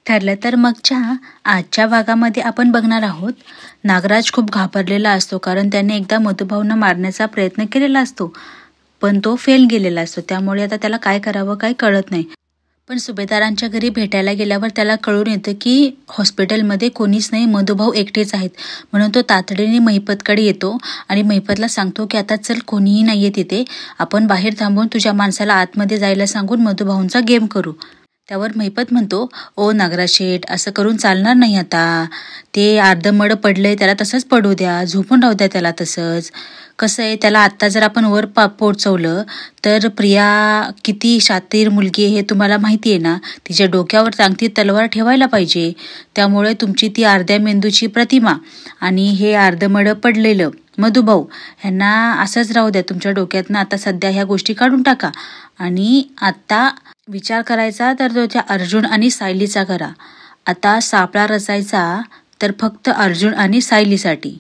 ठरलं तर मगच्या आजच्या भागामध्ये आपण बघणार आहोत. नागराज खूप घाबरलेला असतो, कारण त्याने एकदा मधुभाऊंना मारण्याचा प्रयत्न केलेला असतो, पण तो फेल गेलेला असतो. त्यामुळे आता त्याला काय करावं काय कळत नाही. पण सुभेदारांच्या घरी भेटायला गेल्यावर त्याला कळून येतं की हॉस्पिटलमध्ये कोणीच नाही, मधुभाऊ एकटेच आहेत. म्हणून तो तातडीने महिपतकडे येतो आणि महिपतला सांगतो की आता चल, कोणीही नाहीये तिथे, आपण बाहेर थांबून तुझ्या माणसाला आतमध्ये जायला सांगून मधुभाऊंचा गेम करू. त्यावर महिपत म्हणतो, ओ नागराज शेठ, असं करून चालणार नाही. आता ते अर्धमड पडलंय, त्याला तसंच पडू द्या, झोपून राहू द्या त्याला तसंच. कसं आहे, त्याला आत्ता जर आपण वर पोचवलं तर प्रिया किती शातीर मुलगी आहे हे तुम्हाला माहिती आहे ना. तिच्या डोक्यावर चांगली तलवार ठेवायला पाहिजे. त्यामुळे तुमची ती अर्ध्या मेंदूची प्रतिमा आणि हे अर्धमड पडलेलं मधुभाऊ ह्यांना असंच राहू द्या तुमच्या डोक्यातनं. आता सध्या ह्या गोष्टी काढून टाका आणि आता विचार करायचा तर तो त्या अर्जुन आणि सायलीचा करा. आता सापळा रचायचा तर फक्त अर्जुन आणि सायलीसाठी.